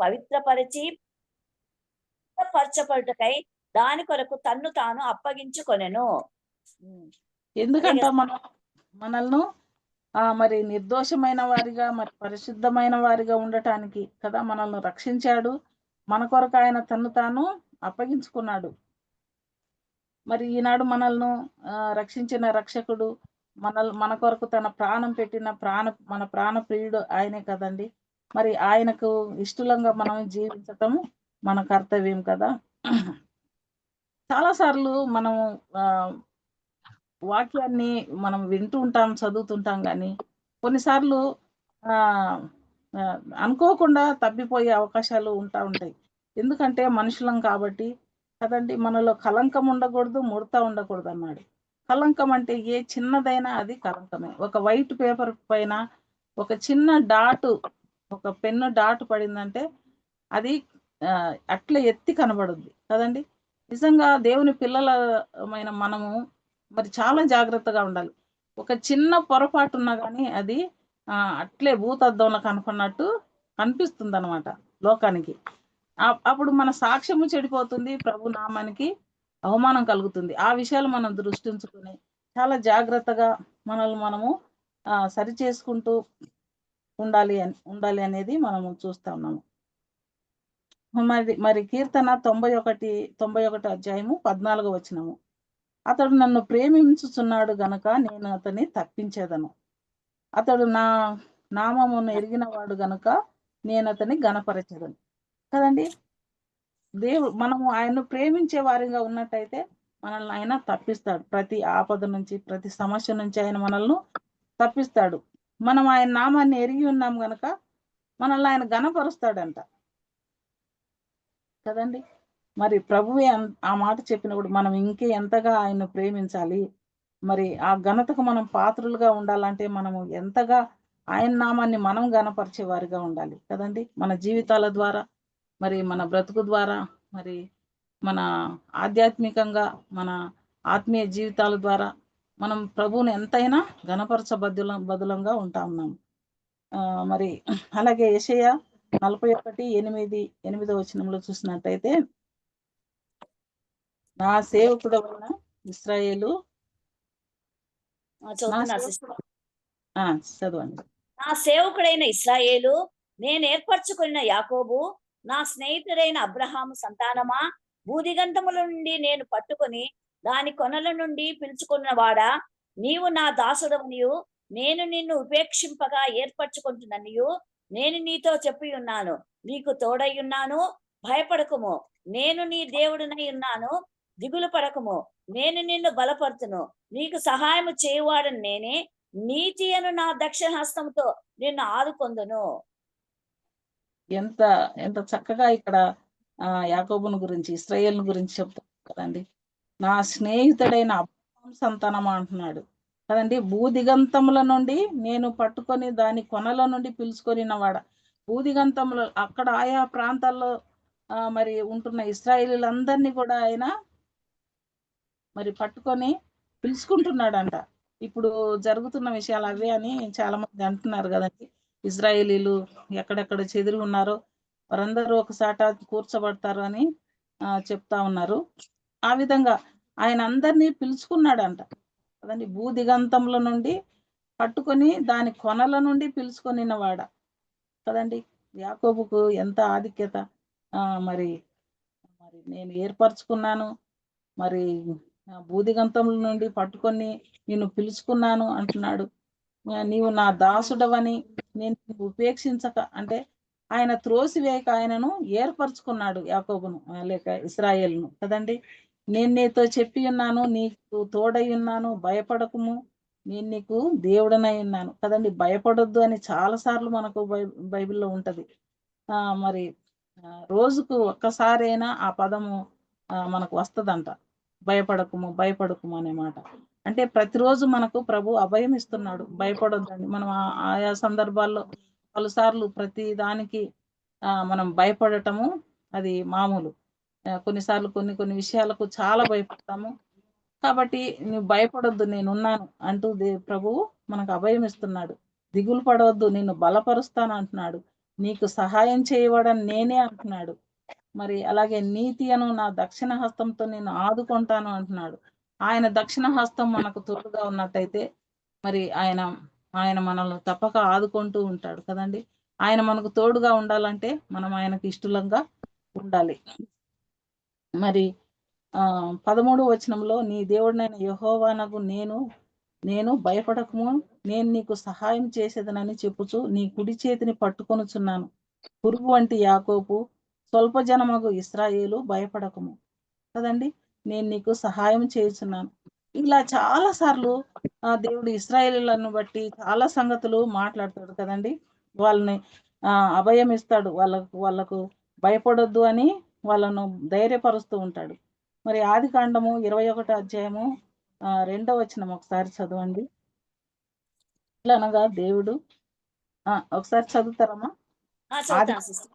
పవిత్రపరిచి పరచబడుటకై దాని కొరకు తన్ను తాను అప్పగించుకొనెను. ఎందుకంట మనల్ని మరి నిర్దోషమైన వారిగా, మరి పరిశుద్ధమైన వారిగా ఉండటానికి కదా మనల్ని రక్షించాడు. మన కొరకు ఆయన తన్ను తాను అప్పగించుకున్నాడు. మరి ఈనాడు మనల్ని రక్షించిన రక్షకుడు, మన కొరకు తన ప్రాణం పెట్టిన మన ప్రాణ ప్రియుడు ఆయనే కదండి. మరి ఆయనకు ఇష్టంగా మనం జీవించటం మన కర్తవ్యం కదా. చాలాసార్లు మనం వాక్యాన్ని మనం వింటూ ఉంటాం, చదువుతుంటాం, కానీ కొన్నిసార్లు అనుకోకుండా తప్పిపోయే అవకాశాలు ఉంటాయి. ఎందుకంటే మనుషులం కాబట్టి కదండి. మనలో కలంకం ఉండకూడదు, ముడత ఉండకూడదు అన్నాడు. కలంకం అంటే ఏ చిన్నదైనా అది కలంకమే. ఒక వైట్ పేపర్ పైన ఒక చిన్న డాటు, ఒక పెన్ను డాటు పడిందంటే అది అట్లా ఎత్తి కనబడుద్ది కదండి. నిజంగా దేవుని పిల్లలమైన మనము మరి చాలా జాగ్రత్తగా ఉండాలి. ఒక చిన్న పొరపాటు ఉన్నా కానీ అది అట్లే భూతద్దంలో కనపడినట్టు కనిపిస్తుంది అనమాట లోకానికి. అప్పుడు మన సాక్ష్యము చెడిపోతుంది, ప్రభు నామానికి అవమానం కలుగుతుంది. ఆ విషయాలు మనం దృష్టించుకుని చాలా జాగ్రత్తగా మనల్ని మనము సరి చేసుకుంటూ ఉండాలి అనేది మనము చూస్తా ఉన్నాము. మరి కీర్తన 91 అధ్యాయము 14వ వచనము. అతడు నన్ను ప్రేమించుచున్నాడు గనుక నేను అతన్ని తప్పించేదను. అతడు నా నామమును ఎరిగినవాడు గనుక నేను అతన్ని గణపరచెదను కదండి. మనము ఆయన్ను ప్రేమించే వారిగా ఉన్నట్టయితే మనల్ని ఆయన తప్పిస్తాడు. ప్రతి ఆపద నుంచి, ప్రతి సమస్య నుంచి ఆయన మనల్ని తప్పిస్తాడు. మనం ఆయన నామాన్ని ఎరిగి ఉన్నాం గనక మనల్ని ఆయన గణపరుస్తాడంట కదండి. మరి ప్రభువే ఆ మాట చెప్పినప్పుడు మనం ఇంకే ఎంతగా ఆయన్ను ప్రేమించాలి. మరి ఆ ఘనతకు మనం పాత్రులుగా ఉండాలంటే మనము ఎంతగా ఆయన నామాన్ని మనం గణపరిచే వారిగా ఉండాలి కదండి. మన జీవితాల ద్వారా, మరి మన బ్రతుకు ద్వారా, మరి మన ఆధ్యాత్మికంగా, మన ఆత్మీయ జీవితాల ద్వారా మనం ప్రభువుని ఎంతైనా బదులంగా ఉంటా ఉన్నాము. మరి అలాగే యెషయా 41:8 వచనంలో చూసినట్టయితే, నా సేవకుడైన ఇశ్రాయేలు చదవండి. నా సేవకుడైన ఇశ్రాయేలు, నేను ఏర్పరచుకున్న యాకోబు, నా స్నేహితుడైన అబ్రహాము సంతానమా, భూదిగంతముల నుండి నేను పట్టుకొని దాని కొనల నుండి పిలుచుకున్నవాడా, నీవు నా దాసుడవనియు నేను నిన్ను ఉపేక్షింపగా ఏర్పరచుకుంటున్ననియు నేను నీతో చెప్పి ఉన్నాను. నీకు తోడై ఉన్నాను, భయపడకుము. నేను నీ దేవుడినై ఉన్నాను, దిగులు పడకుము. నేను నిన్ను బలపరుతును, నీకు సహాయము చేయువాడని నేనే. నీతి అను నా దక్షిణ హస్తంతో నిన్ను ఆదుకొందును. ఎంత ఎంత చక్కగా ఇక్కడ యాకోబును గురించి, ఇశ్రాయేలును గురించి చెప్తారు కదండి. నా స్నేహితుడైన అబ్రహాము సంతానమా అంటున్నాడు కదండి. భూదిగంతముల నుండి నేను పట్టుకొని దాని కొనల నుండి పిలుచుకొనినవాడ. భూదిగంతములు అక్కడ ఆయా ప్రాంతాల్లో మరి ఉంటున్న ఇశ్రాయేలీలందరినీ కూడా ఆయన మరి పట్టుకొని పిలుచుకుంటున్నాడంట. ఇప్పుడు జరుగుతున్న విషయాలు అవే అని చాలా మంది అంటున్నారు కదండి. ఇజ్రాయేలీలు ఎక్కడెక్కడ చెదిరి ఉన్నారో వారందరూ ఒకసాట కూర్చోబడతారు అని చెప్తా ఉన్నారు. ఆ విధంగా ఆయన అందరినీ పిలుచుకున్నాడంట కదండి. భూదిగంతంలో నుండి పట్టుకొని దాని కొనల నుండి పిలుచుకొనినవాడ కదండి. యాకోబుకు ఎంత ఆధిక్యత. మరి మరి నేను ఏర్పరచుకున్నాను, మరి భూదిగంతముల నుండి పట్టుకొని నిన్ను పిలుచుకున్నాను అంటున్నాడు. నీవు నా దాసుడవని నేను ఉపేక్షించక, అంటే ఆయన త్రోసివేయక ఆయనను ఏర్పరచుకున్నాడు యాకోబును, లేక ఇశ్రాయేలును కదండి. నేను నీతో చెప్పి ఉన్నాను, నీకు తోడై ఉన్నాను, భయపడకుము, నేను నీకు దేవుడనై ఉన్నాను కదండి. భయపడొద్దు అని చాలాసార్లు మనకు బైబిల్లో ఉంటది. మరి రోజుకు ఒక్కసారైనా ఆ పదము మనకు వస్తుందంట, భయపడకుము భయపడకుము అనే మాట. అంటే ప్రతిరోజు మనకు ప్రభు అభయం ఇస్తున్నాడు, భయపడొద్దండి. మనం ఆయా సందర్భాల్లో పలుసార్లు ప్రతి దానికి మనం భయపడటము అది మామూలు. కొన్నిసార్లు కొన్ని విషయాలకు చాలా భయపడతాము. కాబట్టి నువ్వు భయపడొద్దు, నేనున్నాను అంటూ ప్రభువు మనకు అభయం ఇస్తున్నాడు. దిగులు పడవద్దు, నిన్ను బలపరుస్తాను అంటున్నాడు. నీకు సహాయం చేయవాడని నేనే అంటున్నాడు. మరి అలాగే నీతి అను నా దక్షిణ హస్తంతో నేను ఆదుకుంటాను అంటున్నాడు. ఆయన దక్షిణ హస్తం మనకు తోడుగా ఉన్నట్టయితే మరి ఆయన ఆయన మనల్ని తప్పక ఆదుకుంటూ ఉంటాడు కదండి. ఆయన మనకు తోడుగా ఉండాలంటే మనం ఆయనకు ఇష్టలంగా ఉండాలి. మరి 13వ వచనంలో నీ దేవుడినైన యెహోవానగు నేను భయపడకము, నేను నీకు సహాయం చేసేదనని చెప్పుచు నీ కుడి చేతిని పట్టుకొనుచున్నాను. పురుగు వంటి యాకోబు, స్వల్ప జనమగు ఇశ్రాయేలు భయపడకము. కదండి. నేను నీకు సహాయం చేయుచున్నాను. ఇలా చాలా సార్లు దేవుడు ఇశ్రాయేలీయులను బట్టి చాలా సంగతులు మాట్లాడతాడు కదండి. వాళ్ళని అభయం ఇస్తాడు. వాళ్ళకు భయపడొద్దు అని వాళ్ళను ధైర్యపరుస్తూ ఉంటాడు. మరి ఆదికాండము 21 అధ్యాయము 2వ వచనం ఒకసారి చదవండి. ఇట్లనగా దేవుడు ఒకసారి చదువుతారమ్మా? ఆది చదువుతాను సిస్టర్.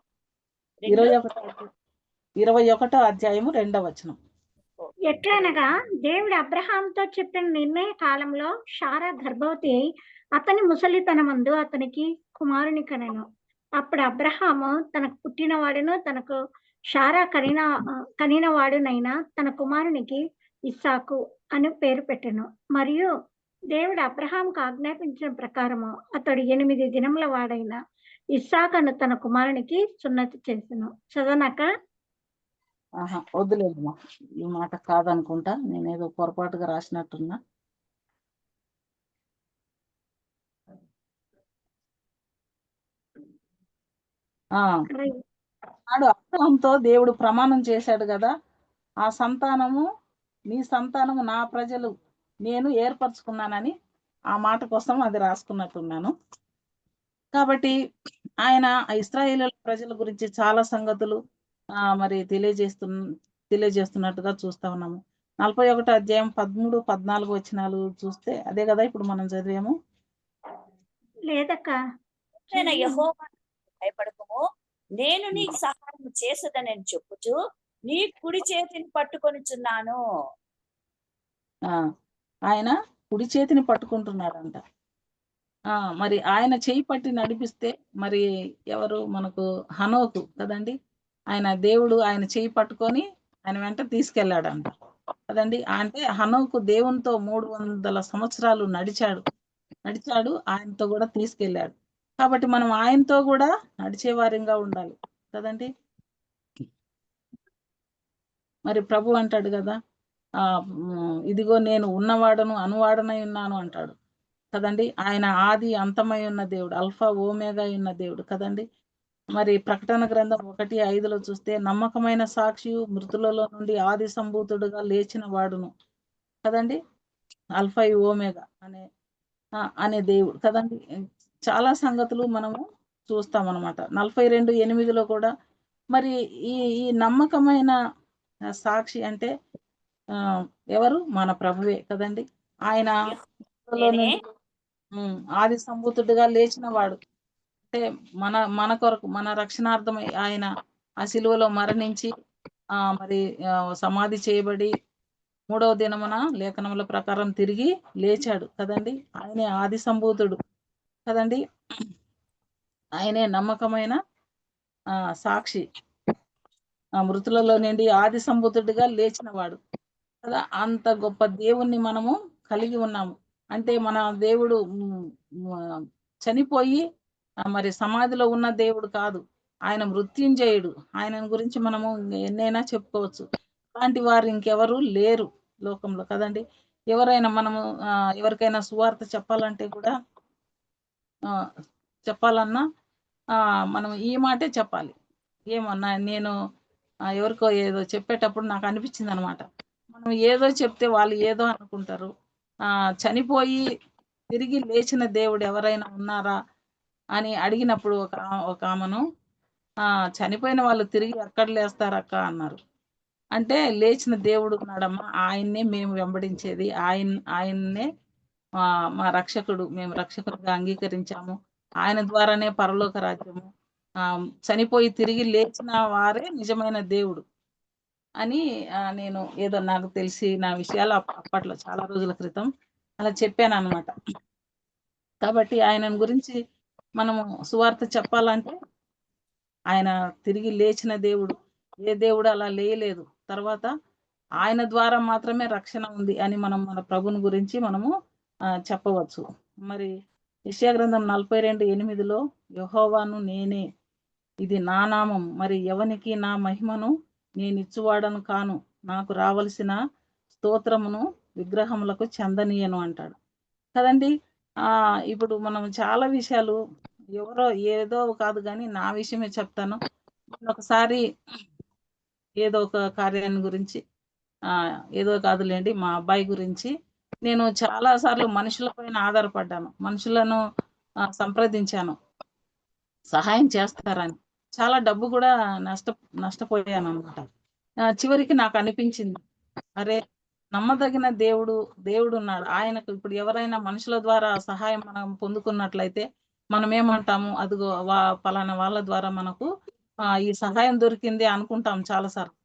21 అధ్యాయము 2వ వచనం. ఎట్లనగా దేవుడు అబ్రహాంతో చెప్పిన నిర్ణయ కాలంలో శారా గర్భవతి అయి అతని ముసలితనమందు అతనికి కుమారుని కనెను. అప్పుడు అబ్రహాము తనకు పుట్టినవాడును తనకు శారా కనినవాడునైనా తన కుమారునికి ఇస్సాకు అని పేరు పెట్టెను. మరియు దేవుడు అబ్రహాంకు ఆజ్ఞాపించిన ప్రకారము అతడు 8 దినముల వాడైన ఇస్సాకును తన కుమారునికి సున్నతి చేసెను. చదవనాక? వద్దులేదమ్మా, ఈ మాట కాదనుకుంటా. నేనేదో పొరపాటుగా రాసినట్టున్నా. నాడు అబ్రహాంతో దేవుడు ప్రమాణం చేశాడు కదా, ఆ సంతానము నీ సంతానము నా ప్రజలు నేను ఏర్పరచుకున్నానని ఆ మాట కోసం అది రాసుకున్నట్టున్నాను. కాబట్టి ఆయన ఇశ్రాయేలు ప్రజల గురించి చాలా సంగతులు మరి తెలియజేస్తున్నట్టుగా చూస్తా ఉన్నాము. 41 అధ్యాయం 13, 14 వచనాలు చూస్తే అదే కదా ఇప్పుడు మనం చదివాము. లేదక్క, యెహోవా భయపడకము, నేను నీకు సహాయం చేసేదని చెప్పుచు నీ కుడి చేతిని పట్టుకొనిచున్నాను. ఆయన కుడి చేతిని పట్టుకుంటున్నాడంట. మరి ఆయన చేయి పట్టి నడిపిస్తే మరి ఎవరు మనకు? హనోకు కదండి. ఆయన దేవుడు ఆయన చేయి పట్టుకొని ఆయన వెంట తీసుకెళ్ళాడంట కదండి. అంటే హనోకు దేవునితో 300 సంవత్సరాలు నడిచాడు. ఆయనతో కూడా తీసుకెళ్ళాడు. కాబట్టి మనం ఆయనతో కూడా నడిచే వారిగా ఉండాలి కదండి. మరి ప్రభు అంటాడు కదా, ఇదిగో నేను ఉన్నవాడను అనువాడనై ఉన్నాను అంటాడు కదండి. ఆయన ఆది అంతమై ఉన్న దేవుడు, అల్ఫా ఓమేగా ఉన్న దేవుడు కదండి. మరి ప్రకటన గ్రంథం 1:5లో చూస్తే నమ్మకమైన సాక్షి, మృతులలో నుండి ఆది సంభూతుడుగా లేచిన వాడును కదండి. అల్ఫా ఓమేగా అనే దేవుడు కదండి. చాలా సంగతులు మనము చూస్తామన్నమాట. 42:8లో కూడా మరి ఈ నమ్మకమైన సాక్షి అంటే ఎవరు? మన ప్రభువే కదండి. ఆయన ఆది సంభూతుడుగా లేచిన వాడు. అంటే మన కొరకు మన రక్షణార్థమై ఆయన ఆ శిలువలో మరణించి మరి సమాధి చేయబడి 3వ దినమున లేఖనముల ప్రకారం తిరిగి లేచాడు కదండి. ఆయనే ఆది సంభూతుడు కదండి. ఆయనే నమ్మకమైన సాక్షి, మృతులలో నుండి ఆది సంభూతుడిగా లేచిన వాడు కదా. అంత గొప్ప దేవుణ్ణి మనము కలిగి ఉన్నాము. అంటే మన దేవుడు చనిపోయి మరి సమాధిలో ఉన్న దేవుడు కాదు, ఆయన మృత్యుంజయుడు. ఆయన గురించి మనము ఎన్నైనా చెప్పుకోవచ్చు. అలాంటి వారు ఇంకెవరు లేరు లోకంలో కదండి. ఎవరైనా మనము ఎవరికైనా సువార్త చెప్పాలంటే కూడా చెప్పాలన్నా మనం ఈ మాటే చెప్పాలి. ఏమన్నా నేను ఎవరికో ఏదో చెప్పేటప్పుడు నాకు అనిపించింది అనమాట. మనం ఏదో చెప్తే వాళ్ళు ఏదో అనుకుంటారు. చనిపోయి తిరిగి లేచిన దేవుడు ఎవరైనా ఉన్నారా అని అడిగినప్పుడు ఒక ఆమెను చనిపోయిన వాళ్ళు తిరిగి ఎక్కడ లేస్తారక్క అన్నారు. అంటే లేచిన దేవుడు ఉన్నాడమ్మా, ఆయన్నే మేము వెంబడించేది, ఆయన్నే మా రక్షకుడు, మేము రక్షకుడిగా అంగీకరించాము. ఆయన ద్వారానే పరలోక రాజ్యము, చనిపోయి తిరిగి లేచిన వారే నిజమైన దేవుడు అని నేను ఏదో నాకు తెలిసి నా విషయాలు అప్పట్లో చాలా రోజుల క్రితం అలా చెప్పాను అనమాట. కాబట్టి ఆయన గురించి మనము సువార్త చెప్పాలంటే ఆయన తిరిగి లేచిన దేవుడు. ఏ దేవుడు అలా లేయలేదు. తర్వాత ఆయన ద్వారా మాత్రమే రక్షణ ఉంది అని మనం మన ప్రభుని గురించి మనము చెప్పవచ్చు. మరి యెషయా గ్రంథం 42:8లో యెహోవాను నేనే, ఇది నా నామం, మరి ఎవనికి నా మహిమను నేనిచ్చువాడను కాను, నాకు రావలసిన స్తోత్రమును విగ్రహములకు చెందనీయను అంటాడు కదండి. ఇప్పుడు మనం చాలా విషయాలు ఎవరో ఏదో కాదు కానీ నా విషయమే చెప్తాను. ఒకసారి ఏదో ఒక కార్యాన్ని గురించి ఏదో కాదులేండి, మా అబ్బాయి గురించి నేను చాలా సార్లు మనుషులపైన ఆధారపడ్డాను. మనుషులను సంప్రదించాను సహాయం చేస్తారని. చాలా డబ్బు కూడా నష్టపోయాను అనమాట. చివరికి నాకు అనిపించింది, అరే నమ్మదగిన దేవుడు ఉన్నాడు. ఆయనకు ఇప్పుడు ఎవరైనా మనుషుల ద్వారా సహాయం మనం పొందుకున్నట్లయితే మనం ఏమంటాము, అదిగో పలానా వాళ్ళ ద్వారా మనకు ఈ సహాయం దొరికింది అనుకుంటాం చాలాసార్లు.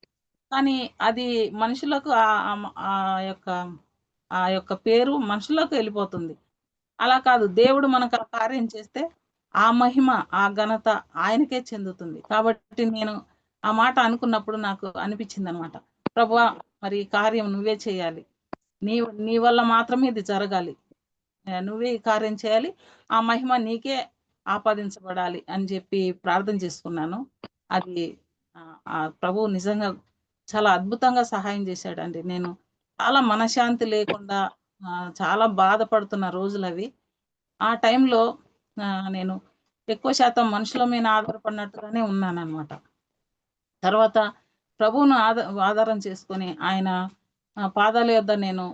కానీ అది మనుషులకు ఆ యొక్క పేరు మనుషులకు వెళ్ళిపోతుంది. అలా కాదు, దేవుడు మనకు ఆ కార్యం చేస్తే ఆ మహిమ, ఆ ఘనత ఆయనకే చెందుతుంది. కాబట్టి నేను ఆ మాట అనుకున్నప్పుడు నాకు అనిపించింది అనమాట, ప్రభువా మరి ఈ కార్యం నువ్వే చేయాలి, నీ వల్ల మాత్రమే ఇది జరగాలి, నువ్వే ఈ కార్యం చేయాలి, ఆ మహిమ నీకే ఆపాదించబడాలి అని చెప్పి ప్రార్థన చేసుకున్నాను. అది ప్రభువు నిజంగా చాలా అద్భుతంగా సహాయం చేశాడండి. నేను చాలా మనశ్శాంతి లేకుండా చాలా బాధపడుతున్న రోజులు అవి. ఆ టైంలో నేను ఎక్కువ శాతం మనుషుల మీద ఆధారపడినట్టుగానే ఉన్నానన్నమాట. తర్వాత ప్రభువును ఆధారం చేసుకొని ఆయన పాదాల యొద్ద నేను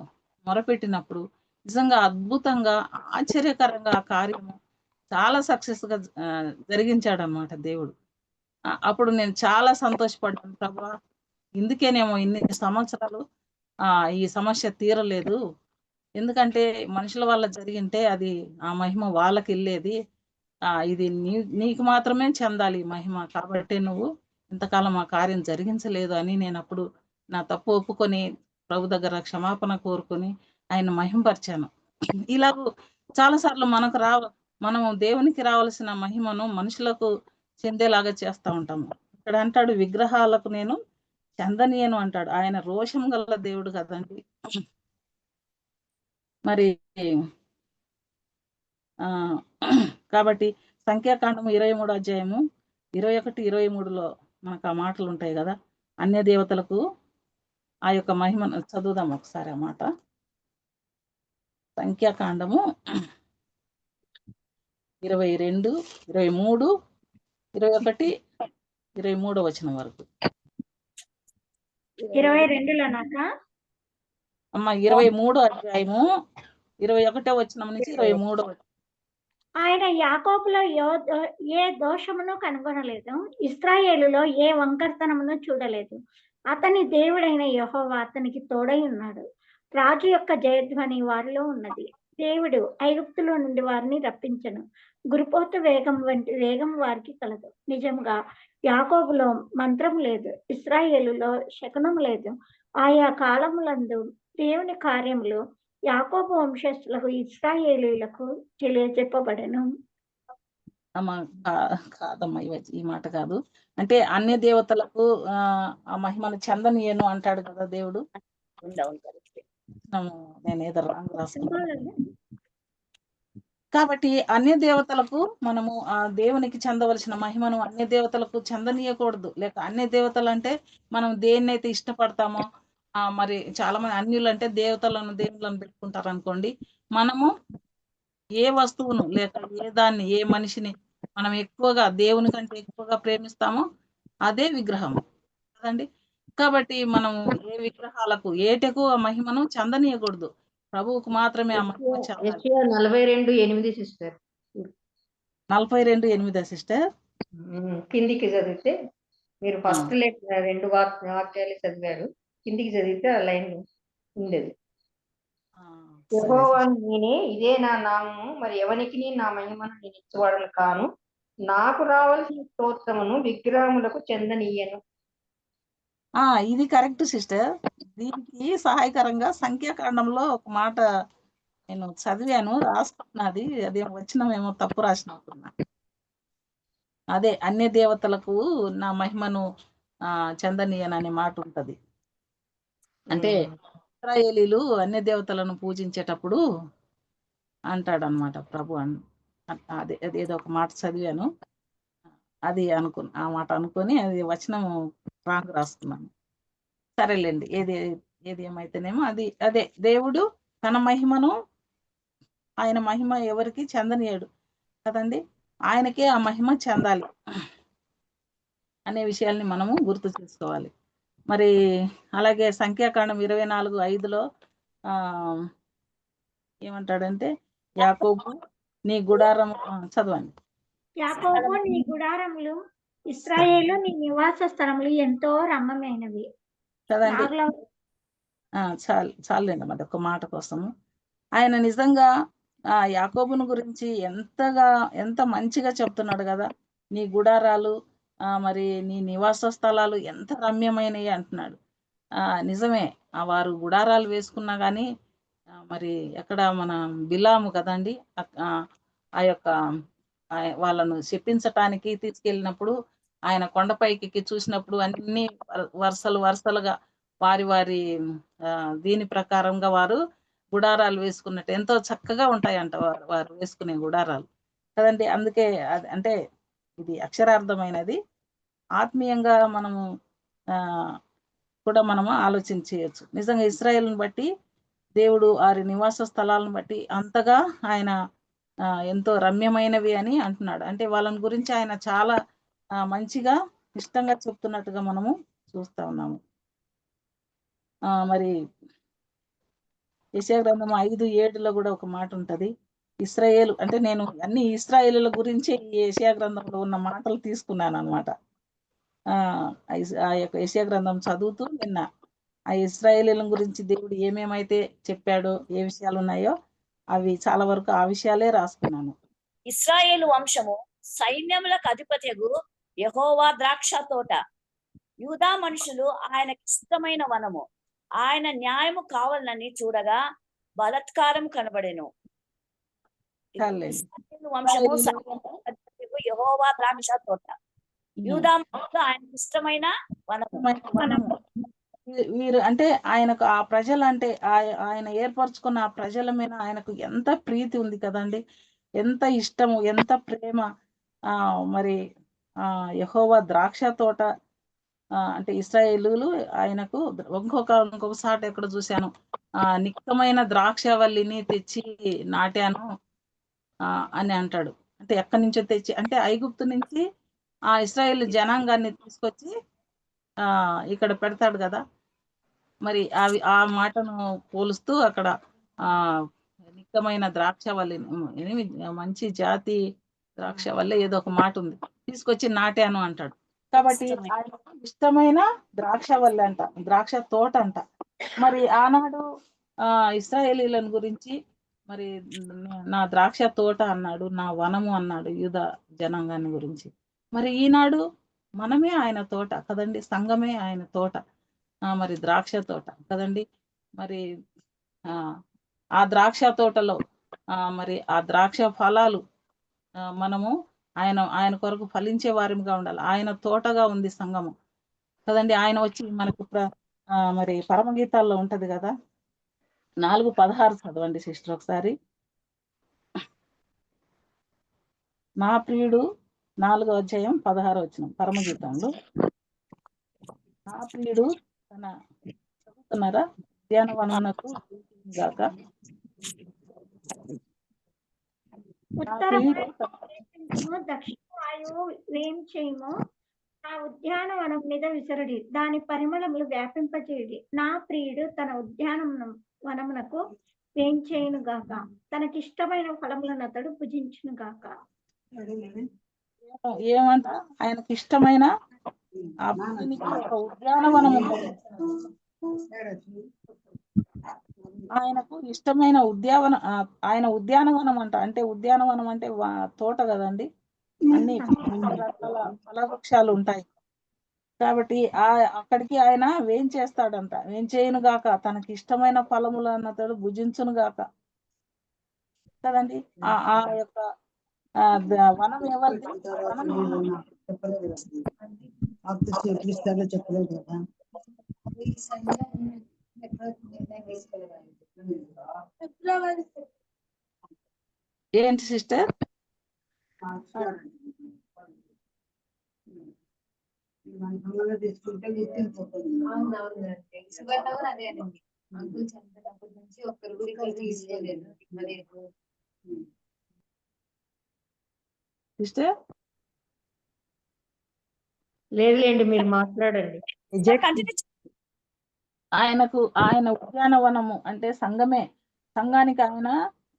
మొరపెట్టినప్పుడు నిజంగా అద్భుతంగా, ఆశ్చర్యకరంగా ఆ కార్యము చాలా సక్సెస్గా జరిగించాడనమాట దేవుడు. అప్పుడు నేను చాలా సంతోషపడ్డాను, ప్రభువా ఇందుకేనేమో ఇన్ని సంవత్సరాలు ఈ సమస్య తీరలేదు. ఎందుకంటే మనుషుల వల్ల జరిగింటే అది ఆ మహిమ వాళ్ళకి వెళ్ళేది. ఇది నీకు మాత్రమే చెందాలి మహిమ. కాబట్టి నువ్వు ఇంతకాలం ఆ కార్యం జరిగించలేదు అని నేను అప్పుడు నా తప్పు ఒప్పుకొని ప్రభు దగ్గర క్షమాపణ కోరుకొని ఆయన మహిమపరిచాను. ఇలాగూ చాలాసార్లు మనము దేవునికి రావాల్సిన మహిమను మనుషులకు చెందేలాగా చేస్తూ ఉంటాము. ఇక్కడ అంటాడు, విగ్రహాలకు నేను చెందనీయను అంటాడు. ఆయన రోషం గల దేవుడు కదండి. మరి కాబట్టి సంఖ్యాకాండము 23 అధ్యాయము 21-23లో మనకు ఆ మాటలు ఉంటాయి కదా. అన్య దేవతలకు ఆ యొక్క మహిమను చదువుదాం ఒకసారి ఆ మాట. సంఖ్యాకాండము 22, 23, 21, 23 వచనం వరకు. 22లోనాక అమ్మ 23 అధ్యాయము 21 వచనం నుంచి 23 వచనం. ఆయన యాకోబులో ఏ దోషమును కనుగొనలేదు, ఇశ్రాయేలులో ఏ వంకర్తనమును చూడలేదు. అతని దేవుడైన యెహోవా అతనికి తోడై ఉన్నాడు. రాజు యొక్క జయధ్వని వారిలో ఉన్నది. దేవుడు ఐగుప్తులో నుండి వారిని రప్పించను. గురుపోతు వేగం వంటి వేగం వారికి కలదు. నిజంగా యాకోబులో మంత్రం లేదు, ఇశ్రాయేలులో శకునం లేదు. ఆయా కాలములందు దేవుని కార్యములు యాకోబు వంశస్థులకు ఇశ్రాయేలీయులకు తెలియజెప్పబడెను. కాదమ్మా, ఈ మాట కాదు. అంటే అన్య దేవతలకు ఆ మహిమను చెందనీయను అంటాడు కదా దేవుడు. నేను ఏదో రాంగ్ రాసుకున్నాను. కాబట్టి అన్య దేవతలకు మనము ఆ దేవునికి చెందవలసిన మహిమను అన్య దేవతలకు చెందనీయకూడదు. లేక అన్య దేవతలు అంటే మనం దేన్నైతే ఇష్టపడతామో, మరి చాలా మంది అన్యులు అంటే దేవుళ్ళను పెట్టుకుంటారు అనుకోండి. మనము ఏ వస్తువును లేక ఏ మనిషిని మనం ఎక్కువగా దేవుని కంటే ఎక్కువగా ప్రేమిస్తామో అదే విగ్రహం కదండి. కాబట్టి మనం ఏ విగ్రహాలకు ఏటెక్కువ మహిమను చెందనీయకూడదు. ప్రభువుకు మాత్రమే ఆ మహిమ చెందాలి. 42:8 సిస్టర్. 42:8 సిస్టర్. కిందికి చదివితే మీరు ఫస్ట్ 2 వాక్యాలు చదివారు, కిందికి చదివితే ఆ లైన్ ఉండేది. యెహోవా నేనే, ఇదే నా నామము, మరి ఎవనికి నా మహిమను నేను ఇచ్చేవాడను కాను, నాకు రావాల్సిన స్తోత్రమును విగ్రహములకు చెందనీయను. ఇది కరెక్ట్ సిస్టర్. దీనికి సహాయకరంగా సంఖ్యాకాండంలో ఒక మాట నేను చదివాను, రాసుకున్నది. అదేమో వచ్చినమేమో తప్పు రాసినట్టున్నా. అదే అన్య దేవతలకు నా మహిమను చెందనీయననే మాట ఉంటది. అంటే ఇశ్రాయేలీలు అన్య దేవతలను పూజించేటప్పుడు అంటాడనమాట ప్రభు అదే అదేదో ఒక మాట చదివాను. అది ఆ మాట అనుకొని అది వచనం రాంగ్ రాసుకున్నాను. సరేలేండి, ఏది ఏది ఏమైతేనేమో అది అదే దేవుడు తన మహిమను, ఆయన మహిమ ఎవరికి చెందనీయడు కదండి, ఆయనకే ఆ మహిమ చెందాలి అనే విషయాల్ని మనము గుర్తు చేసుకోవాలి. మరి అలాగే సంఖ్యాకాండం 24:5లో ఏమంటాడంటే, యాకోబు నీ గుడారం చదవండి. యాకోబు నీ గుడారములు, ఇశ్రాయేలు నీ నివాస స్థలములు ఎంతో రమ్యమైనవి కదండి. నాగుల చాలండి మరి ఒక మాట కోసము. ఆయన నిజంగా యాకోబును గురించి ఎంత మంచిగా చెప్తున్నాడు కదా. నీ గుడారాలు మరి నీ నివాస స్థలాలు ఎంత రమ్యమైనవి అంటున్నాడు. నిజమే, వారు గుడారాలు వేసుకున్నా కానీ మరి ఎక్కడ మన బిలాము కదండి, ఆ యొక్క వాళ్ళను శపించటానికి తీసుకెళ్ళినప్పుడు ఆయన కొండపైకి చూసినప్పుడు అన్ని వరుసలుగా వారి దీని ప్రకారంగా వారు గుడారాలు వేసుకున్నట్టు ఎంతో చక్కగా ఉంటాయంట వారు వేసుకునే గుడారాలు కదండి. అందుకే అంటే ఇది అక్షరార్థమైనది. ఆత్మీయంగా మనము కూడా మనము ఆలోచించవచ్చు. నిజంగా ఇశ్రాయేలును బట్టి దేవుడు వారి నివాస స్థలాలను బట్టి అంతగా ఆయన ఎంతో రమ్యమైనవి అని అంటున్నాడు. అంటే వాళ్ళని గురించి ఆయన చాలా మంచిగా ఇష్టంగా చెప్తున్నట్టుగా మనము చూస్తా ఉన్నాము. మరి యెషయా గ్రంథం 5:7లో కూడా ఒక మాట ఉంటది. ఇశ్రాయేలు అంటే నేను అన్ని ఇశ్రాయేలుల గురించి యెషయా గ్రంథంలో ఉన్న మాటలు తీసుకున్నాను అనమాట. ఆ యొక్క యెషయా గ్రంథం చదువుతూ నిన్న ఆ ఇశ్రాయేలీల గురించి దేవుడు ఏమేమైతే చెప్పాడో, ఏ విషయాలు ఉన్నాయో అవి చాలా వరకు ఆ విషయాలే రాసుకున్నాను. ఇశ్రాయేలు వంశము సైన్యములకు అధిపత్యగు యెహోవా ద్రాక్ష తోట, యూదా మనుషులు ఆయనకి ఇష్టమైన వనము. ఆయన న్యాయము కావాలని చూడగా బలత్కారం కనబడెను. ఇశ్రాయేలు వంశము సైన్యములకు అధిపత్యగు యెహోవా ద్రాక్ష తోట, యూదా మనుషులు ఆయనకి ఇష్టమైన వనము. వీరు అంటే ఆయనకు ఆ ప్రజలు అంటే ఆయన ఏర్పరచుకున్న ఆ ప్రజల మీద ఆయనకు ఎంత ప్రీతి ఉంది కదండి, ఎంత ఇష్టము, ఎంత ప్రేమ. మరి యెహోవా ద్రాక్ష తోట అంటే ఇశ్రాయేలులు ఆయనకు ఇంకొక సాట ఎక్కడ చూశాను, నిక్కమైన ద్రాక్షవల్లిని తెచ్చి నాటాను అని అంటాడు. అంటే ఎక్కడి నుంచో తెచ్చి, అంటే ఐగుప్తు నుంచి ఆ ఇశ్రాయేలు జనాంగాన్ని తీసుకొచ్చి ఇక్కడ పెడతాడు కదా. మరి ఆ మాటను పోలుస్తూ అక్కడ నిక్కమైన ద్రాక్షవల్లి, మంచి జాతి ద్రాక్షవల్లి ఏదో ఒక మాట ఉంది, తీసుకొచ్చి నాటాను అంటాడు. కాబట్టి ఇష్టమైన ద్రాక్షవల్లి అంట, ద్రాక్ష తోట అంట. మరి ఆనాడు ఇశ్రాయేలీలను గురించి మరి నా ద్రాక్ష తోట అన్నాడు, నా వనము అన్నాడు యూదా జనాంగాన్ని గురించి. మరి ఈనాడు మనమే ఆయన తోట కదండి, సంఘమే ఆయన తోట, మరి ద్రాక్ష తోట కదండి. మరి ఆ ద్రాక్ష తోటలో మరి ఆ ద్రాక్ష ఫలాలు మనము ఆయన కొరకు ఫలించే వారిగా ఉండాలి. ఆయన తోటగా ఉంది సంఘము కదండి. ఆయన వచ్చి మనకు మరి పరమగీతాల్లో ఉంటది కదా, 4:16 చదవండి సిస్టర్ ఒకసారి. నా ప్రియుడు 4వ అధ్యాయం 16వ వచనం పరమగీతంలో. నా ప్రియుడు తన చదువుతున్నారా, ఉద్యానవనమునకు గాక. దక్షిణ వాయువు వేం చేయము, నా ఉద్యానవనం మీద విసరడి, దాని పరిమళములు వ్యాపింపచేయడి. నా ప్రియుడు తన ఉద్యానవనమునకు వేంచేయును గాక, తనకిష్టమైన ఫలములను అతడు భుజించును గాక. ఏమంట, ఆయనకి ఇష్టమైన ఒక ఉద్యానవనం ఉంటుంది. ఆయనకు ఇష్టమైన ఆయన ఉద్యానవనం అంట. అంటే ఉద్యానవనం అంటే తోట కదండి, అన్ని రకాల ఫలవృక్షాలు ఉంటాయి. కాబట్టి అక్కడికి ఆయన వేంచేస్తాడంట. వేంచేయును గాక, తనకి ఇష్టమైన ఫలములు అన్నతడు భుజించును గాక కదండి. ఆ యొక్క వనం ఎవరిది? వనం చెప్పలేదు కదా. ఏంటి సిస్టర్? తీసుకుంటే అదేనండి. అంకుల్ చనిపోయినప్పటి నుంచి ఒక్కరు కూడా ఇక్కడ తీసుకోలేదు. సిస్టర్ లేదులేండి, మీరు మాట్లాడండి. కంటిన్యూ ఆయన ఉద్యానవనము అంటే సంఘమే. సంఘానికి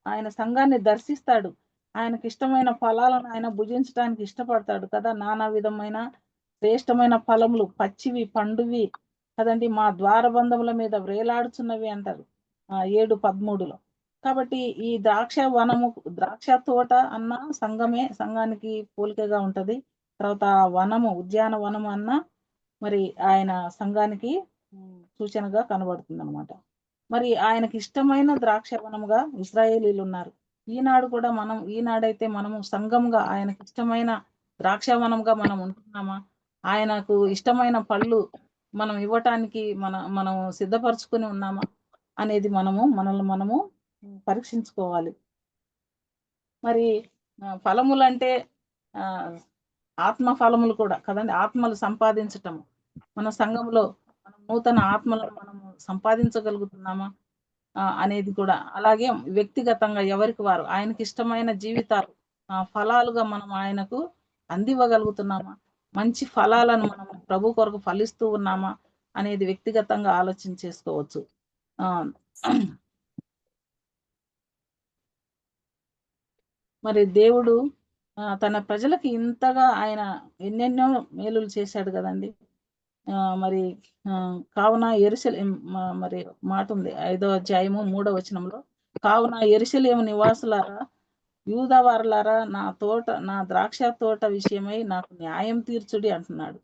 ఆయన సంఘాన్ని దర్శిస్తాడు. ఆయనకి ఇష్టమైన ఫలాలను ఆయన భుజించడానికి ఇష్టపడతాడు కదా. నానా విధమైన శ్రేష్టమైన ఫలములు, పచ్చివి పండువి కదండి, మా ద్వారబంధముల మీద వ్రేలాడుచున్నవి అంటారు 7:13లో. కాబట్టి ఈ ద్రాక్ష తోట అన్న సంఘమే, సంఘానికి పోలికగా ఉంటది. తర్వాత వనము, ఉద్యానవనము అన్న మరి ఆయన సంఘానికి సూచనగా కనబడుతుంది అనమాట. మరి ఆయనకి ఇష్టమైన ద్రాక్షవనముగా ఇశ్రాయేలీలు ఉన్నారు. ఈనాడైతే మనము సంఘంగా ఆయనకి ఇష్టమైన ద్రాక్షవనంగా మనం ఉంటున్నామా? ఆయనకు ఇష్టమైన పళ్ళు మనం ఇవ్వటానికి మనం సిద్ధపరచుకొని ఉన్నామా అనేది మనల్ని మనము పరీక్షించుకోవాలి. మరి ఫలములు అంటే ఆత్మ ఫలములు కూడా కదండి, ఆత్మలు సంపాదించటము. మన సంఘంలో నూతన ఆత్మలను మనము సంపాదించగలుగుతున్నామా అనేది కూడా. అలాగే వ్యక్తిగతంగా ఎవరికి వారు ఆయనకి ఇష్టమైన జీవితాలు ఫలాలుగా మనం ఆయనకు అందివ్వగలుగుతున్నామా? మంచి ఫలాలను మనం ప్రభు కొరకు ఫలిస్తూ ఉన్నామా అనేది వ్యక్తిగతంగా ఆలోచన చేసుకోవచ్చు. మరి దేవుడు తన ప్రజలకి ఇంతగా ఆయన ఎన్నెన్నో మేలులు చేశాడు కదండి. మరి కావున మరి మాట ఉంది 5వ అధ్యాయము 3వ వచనంలో, కావున యెరూషలేము నివాసులారా, యూదా వారలారా, నా ద్రాక్ష తోట విషయమై నాకు న్యాయం తీర్చుడి అంటున్నాడు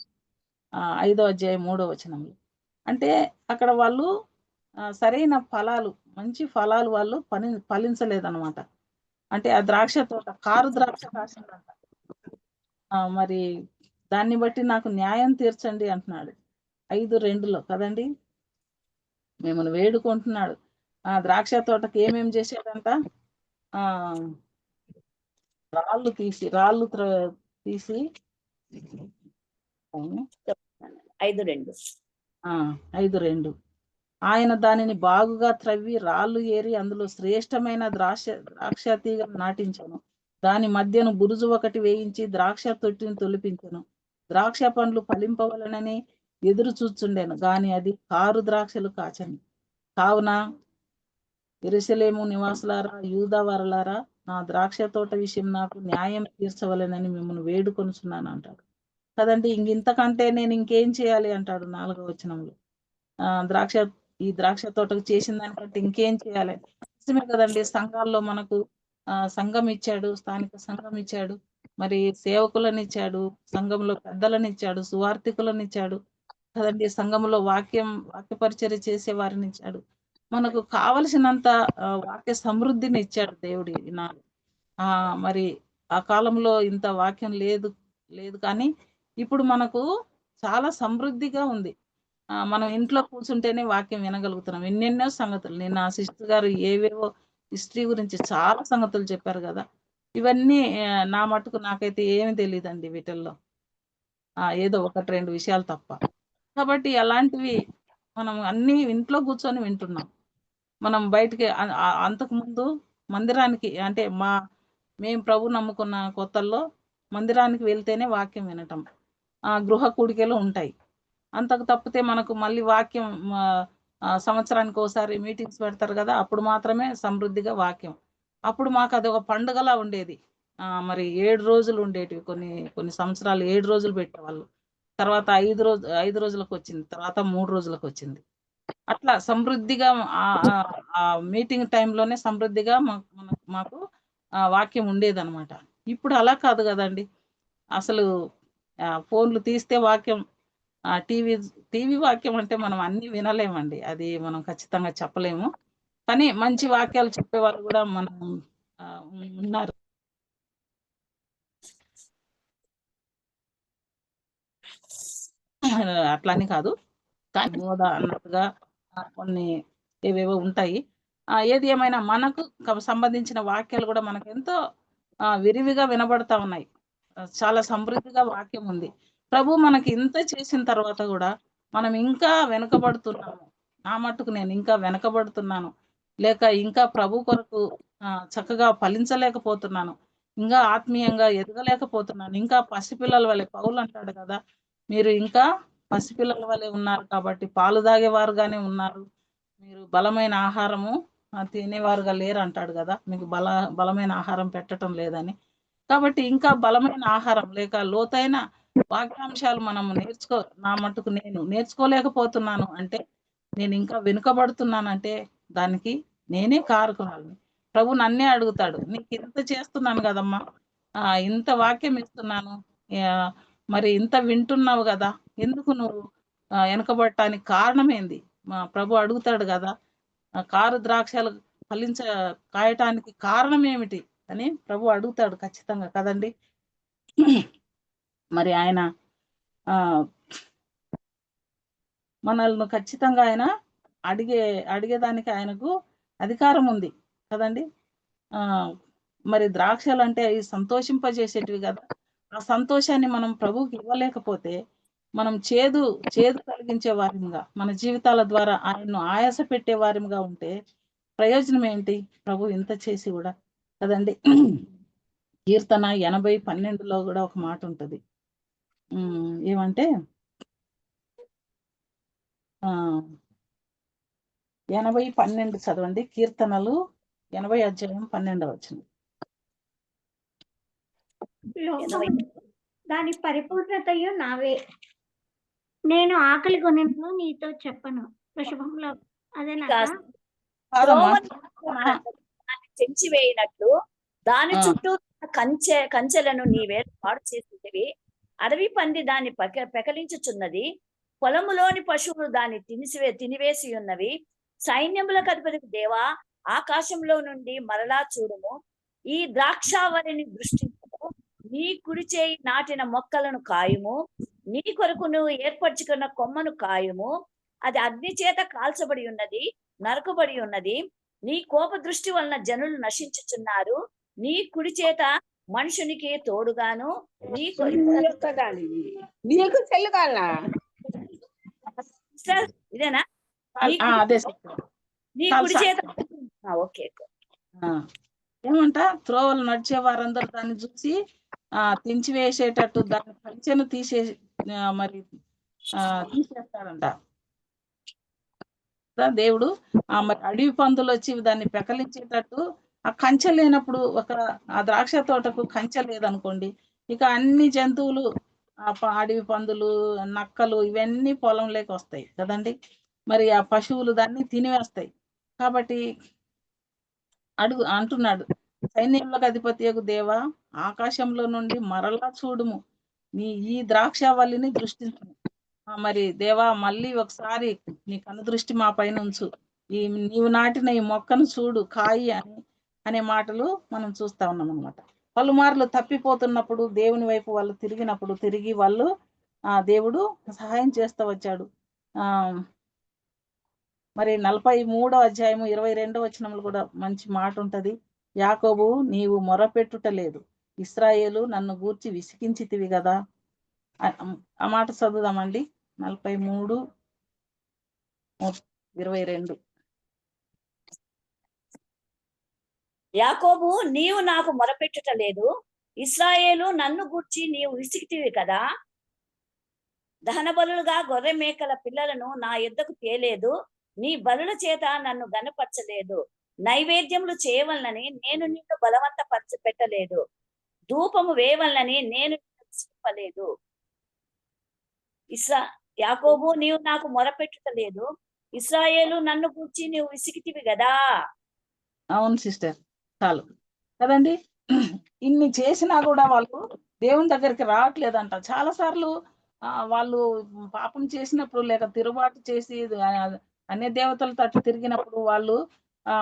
5వ అధ్యాయం 3వ వచనంలో. అంటే అక్కడ వాళ్ళు సరైన ఫలాలు, మంచి ఫలాలు వాళ్ళు ఫలించలేదన్నమాట. అంటే ఆ ద్రాక్ష తోట కారు ద్రాక్ష కాసిందంట. మరి దాన్ని బట్టి నాకు న్యాయం తీర్చండి అంటున్నాడు 5:2లో కదండి. మిమ్మల్ని వేడుకుంటున్నాడు. ఆ ద్రాక్ష తోటకి ఏమేమి చేశాడంట? రాళ్ళు తీసి 5:2 ఆయన దానిని బాగుగా త్రవ్వి రాళ్ళు ఏరి అందులో శ్రేష్టమైన ద్రాక్ష తీగను నాటించను. దాని మధ్యను బురుజు ఒకటి వేయించి ద్రాక్ష తొట్టిని తొలిపించను. ద్రాక్ష పండ్లు ఫలింపవలనని ఎదురు చూచుండెను, గాని అది కారు ద్రాక్షలు కాచను. కావున యెరూషలేము నివాసులారా, యూదా వారలారా, నా ద్రాక్ష తోట విషయం నాకు న్యాయం తీర్చవలెనని మిమ్మల్ని వేడుకొనుచున్నాను అంటాడు కదండి. ఇంతకంటే నేను ఇంకేం చేయాలి అంటాడు 4వ వచనంలో. ఈ ద్రాక్ష తోటకు చేసిన దానికంటే ఇంకేం చేయాలి? నిజమే కదండి. సంఘాల్లో మనకు సంఘం ఇచ్చాడు, స్థానిక సంఘం ఇచ్చాడు, మరి సేవకులను ఇచ్చాడు, సంఘంలో పెద్దలను ఇచ్చాడు, సువార్థికులను ఇచ్చాడు కదండి, సంఘంలో వాక్య పరిచర్య చేసే వారిని ఇచ్చాడు. మనకు కావలసినంత వాక్య సమృద్ధిని ఇచ్చాడు దేవుడి నాడు. మరి ఆ కాలంలో ఇంత వాక్యం లేదు కానీ ఇప్పుడు మనకు చాలా సమృద్ధిగా ఉంది. మనం ఇంట్లో కూర్చుంటేనే వాక్యం వినగలుగుతున్నాం. ఎన్నెన్నో సంగతులు, నిన్న సిస్టర్ గారు ఏవేవో హిస్టరీ గురించి చాలా సంగతులు చెప్పారు కదా. ఇవన్నీ నా మటుకు నాకైతే ఏమి తెలియదండి వీటిల్లో, ఏదో 1-2 విషయాలు తప్ప. కాబట్టి అలాంటివి మనం అన్ని ఇంట్లో కూర్చొని వింటున్నాం. మనం బయటికి అంతకుముందు మందిరానికి అంటే మేము ప్రభు నమ్ముకున్న కొత్తల్లో మందిరానికి వెళ్తేనే వాక్యం వినటం, గృహ కూడికలు ఉంటాయి. అంతకు తప్పితే మనకు మళ్ళీ వాక్యం సంవత్సరానికి ఒకసారి మీటింగ్స్ పెడతారు కదా, అప్పుడు మాత్రమే సమృద్ధిగా వాక్యం. అప్పుడు మాకు అది ఒక పండుగలా ఉండేది. మరి 7 రోజులు ఉండేటివి. కొన్ని సంవత్సరాలు 7 రోజులు పెట్టేవాళ్ళు. తర్వాత 5 రోజులకు వచ్చింది, తర్వాత 3 రోజులకు వచ్చింది. అట్లా సమృద్ధిగా ఆ మీటింగ్ టైంలోనే సమృద్ధిగా మాకు వాక్యం ఉండేదన్నమాట. ఇప్పుడు అలా కాదు కదండి. అసలు ఫోన్లు తీస్తే వాక్యం, టీవీ వాక్యం అంటే మనం అన్ని వినలేమండి. అది మనం ఖచ్చితంగా చెప్పలేము. కానీ మంచి వాక్యాలు చెప్పేవాళ్ళు కూడా మనం ఉన్నారు. అట్లని కాదు, కానీ బోధ అన్నట్టుగా కొన్ని ఏవేవో ఉంటాయి. ఏది ఏమైనా మనకు సంబంధించిన వాక్యాలు కూడా మనకు ఎంతో విరివిగా వినబడతా ఉన్నాయి. చాలా సమృద్ధిగా వాక్యం ఉంది. ప్రభు మనకి ఇంత చేసిన తర్వాత కూడా మనం ఇంకా వెనుకబడుతున్నాము. నా మట్టుకు నేను ఇంకా వెనకబడుతున్నాను, లేక ఇంకా ప్రభు కొరకు చక్కగా ఫలించలేకపోతున్నాను, ఇంకా ఆత్మీయంగా ఎదగలేకపోతున్నాను, ఇంకా పసిపిల్లల వలె పౌలు అంటాడు కదా, మీరు ఇంకా పసిపిల్లల వలె ఉన్నారు కాబట్టి పాలు తాగేవారుగానే ఉన్నారు, మీరు బలమైన ఆహారము తినేవారుగా లేరు అంటాడు కదా, మీకు బలమైన ఆహారం పెట్టడం లేదని. కాబట్టి ఇంకా బలమైన ఆహారం లేక లోతైన వాక్యాంశాలు మనము నా మట్టుకు నేను నేర్చుకోలేకపోతున్నాను అంటే, నేను ఇంకా వెనుకబడుతున్నానంటే దానికి నేనే కారకురాలిని. ప్రభు నన్నే అడుగుతాడు, నీకు ఇంత చేస్తున్నాను కదమ్మా, ఇంత వాక్యం ఇస్తున్నాను, మరి ఇంత వింటున్నావు కదా, ఎందుకు నువ్వు వెనకబడటానికి కారణం ఏంది? ప్రభు అడుగుతాడు కదా, కారు ద్రాక్షలు కాయటానికి కారణం ఏమిటి అని ప్రభు అడుగుతాడు ఖచ్చితంగా కదండి. మరి ఆయన మనల్ని ఖచ్చితంగా ఆయన అడిగేదానికి ఆయనకు అధికారం ఉంది కదండి. మరి ద్రాక్షలు అంటే అవి సంతోషింపజేసేటివి కదా, ఆ సంతోషాన్ని మనం ప్రభువుకి ఇవ్వలేకపోతే మనం చేదు కలిగించే వారిగా మన జీవితాల ద్వారా ఆయన్ను ఆయాస పెట్టే వారిగా ఉంటే ప్రయోజనం ఏంటి? ప్రభు ఇంత చేసి కూడా కదండి. కీర్తన 80:12 కూడా ఒక మాట ఉంటుంది. ఏమంటే 80:12 చదవండి. కీర్తనలు 80:12. దాని పరిపూర్ణతయు నావే, నేను ఆకలి కొనను నీతో చెప్పను. శుభంలో అదేనా చెంచివేయినట్లు దాని చుట్టూ కంచెలను నీవే పాడు చేసేవి. అడవి పంది దాన్ని పెకలించుచున్నది, పొలములోని పశువులు దాన్ని తినివేసి ఉన్నవి. సైన్యములకు అధిపతి దేవా, ఆకాశంలో నుండి మరలా చూడుము, ఈ ద్రాక్షావళిని దృష్టించుము, నీ కుడి చేయి నాటిన మొక్కలను కాయుము, నీ కొరకు నువ్వు ఏర్పరచుకున్న కొమ్మను కాయుము, అది అగ్ని చేత కాల్చబడి ఉన్నది, నరకబడి ఉన్నది. నీ కోప దృష్టి వలన జనులు నశించుచున్నారు, నీ కుడి చేత మనుషునికి తోడుగాను నీకు ఇదేనా నీ కుడి చేత. ఓకే, ఏమంట, త్రోవలు నడిచే వారందరూ దాన్ని చూసి తెంచివేసేటట్టు దాని కంచెను తీసేస్తాడంట దేవుడు. మరి అడవి పందులు వచ్చి దాన్ని పెకలించేటట్టు ఆ కంచె లేనప్పుడు, ఆ ద్రాక్ష తోటకు కంచె లేదనుకోండి, ఇక అన్ని జంతువులు, అడవి పందులు, నక్కలు ఇవన్నీ పొలంలోకి వస్తాయి కదండి. మరి ఆ పశువులు దాన్ని తినివేస్తాయి. కాబట్టి అంటున్నాడు, సైన్యములకు అధిపతియగు దేవా, ఆకాశంలో నుండి మరలా చూడుము, ఈ ద్రాక్షావల్లిని దృష్టించుము. మరి దేవా, మళ్ళీ ఒకసారి నీ కనుదృష్టి మా పైన ఉంచు, నీవు నాటిన ఈ మొక్కను చూడు, కాయి అనే మాటలు మనం చూస్తా ఉన్నాం అనమాట. పలుమార్లు తప్పిపోతున్నప్పుడు దేవుని వైపు వాళ్ళు తిరిగి వాళ్ళు దేవుడు సహాయం చేస్తూ వచ్చాడు. మరి 43వ అధ్యాయము 22వ వచనంలో కూడా మంచి మాట ఉంటది. యాకోబు, నీవు మొరపెట్టుట లేదు, ఇశ్రాయేలు నన్ను గూర్చి విసికించితివి కదా. ఆ మాట చదువుదామండి. 43:22. యాకోబు, నీవు నాకు మొరపెట్టుట లేదు, ఇశ్రాయేలు నన్ను గూర్చి నీవు విసికితివి కదా. దహన బలులుగా గొర్రె మేకల పిల్లలను నా యొద్దకు తేలేదు, నీ బలుల చేత నన్ను గనపరచలేదు, నైవేద్యములు చేయవలనని నేను నిన్ను పెట్టలేదు, ధూపము వేయవలనని నేను విసిపలేదు. యాకోబు, నీవు నాకు మొరపెట్టుటలేదు, ఇశ్రాయేలు నన్ను గూర్చి నీవు విసికితివి కదా. అవును సిస్టర్, చాలు కదండి. ఇన్ని చేసినా కూడా వాళ్ళు దేవుని దగ్గరికి రావట్లేదంట. చాలా సార్లు వాళ్ళు పాపం చేసినప్పుడు, లేక తిరుగుబాటు చేసి అన్య దేవతల తట్టు తిరిగినప్పుడు వాళ్ళు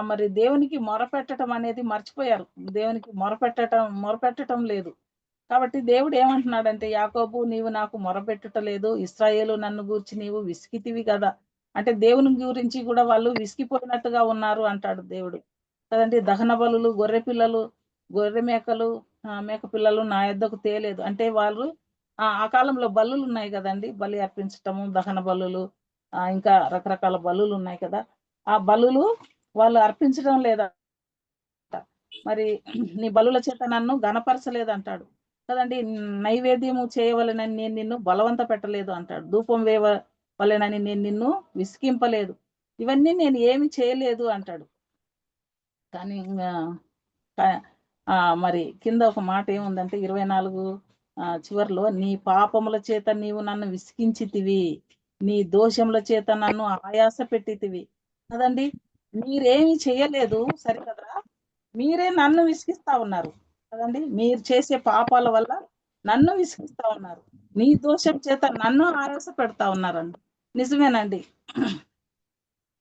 మరి దేవునికి మొరపెట్టడం అనేది మర్చిపోయారు. దేవునికి మొరపెట్టడం లేదు. కాబట్టి దేవుడు ఏమంటున్నాడంటే, యాకోబు నీవు నాకు మొరపెట్టుటలేదు, ఇశ్రాయేలు నన్ను గూర్చి నీవు విసికితివి కదా. అంటే దేవుని గురించి కూడా వాళ్ళు విసిగిపోయినట్టుగా ఉన్నారు అంటాడు దేవుడు కదండి. దహన బలులు, గొర్రె పిల్లలు, గొర్రె మేకలు, మేక పిల్లలు నా యొద్దకు తేలేదు. అంటే వాళ్ళు ఆ కాలంలో బలులు ఉన్నాయి కదండి, బలి అర్పించటము, దహన బలులు, ఇంకా రకరకాల బలులు ఉన్నాయి కదా. ఆ బలులు వాళ్ళు అర్పించడం లేదా, మరి నీ బలుల చేత నన్ను గణపరచలేదు కదండి. నైవేద్యము చేయవలెనని నేను నిన్ను బలవంత పెట్టలేదు అంటాడు. ధూపం వేయవలెనని నేను నిన్ను విసికింపలేదు. ఇవన్నీ నేను ఏమి చేయలేదు అంటాడు. కానీ మరి కింద ఒక మాట ఏముందంటే 24 చివరిలో, నీ పాపముల చేత నీవు నన్ను విసికించితివి, నీ దోషముల చేత నన్ను ఆయాస పెట్టితివి కదండి. మీరేమి చేయలేదు సరికదా, మీరే నన్ను విసిగిస్తా ఉన్నారు కదండి. మీరు చేసే పాపాల వల్ల నన్ను విసిగిస్తా ఉన్నారు, నీ దోషం చేత నన్ను ఆయాస పెడతా ఉన్నారండి. నిజమేనండి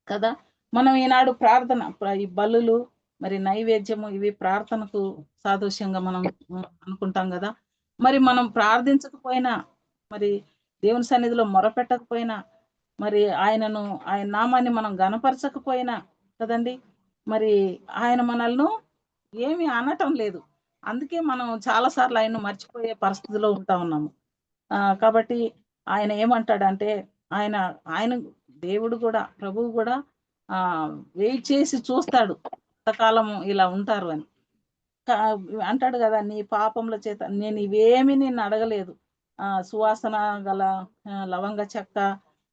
కదా. మనం ఈనాడు ప్రార్థన, ఈ బలులు మరి నైవేద్యము ఇవి ప్రార్థనకు సాదృశ్యంగా మనం అనుకుంటాం కదా. మరి మనం ప్రార్థించకపోయినా, మరి దేవుని సన్నిధిలో మొరపెట్టకపోయినా, మరి ఆయన నామాన్ని మనం గణపరచకపోయినా కదండి, మరి ఆయన మనల్ని ఏమి అనటం లేదు. అందుకే మనం చాలాసార్లు ఆయన మర్చిపోయే పరిస్థితిలో ఉంటా ఉన్నాము. కాబట్టి ఆయన ఏమంటాడంటే, ఆయన దేవుడు కూడా, ప్రభువు కూడా వెయిట్ చేసి చూస్తాడు ఎంతకాలము ఇలా ఉంటారు అని. అంటాడు కదా, నీ పాపముల చేత నేను ఇవేమి నిన్ను అడగలేదు, సువాసన గల లవంగ చెక్క,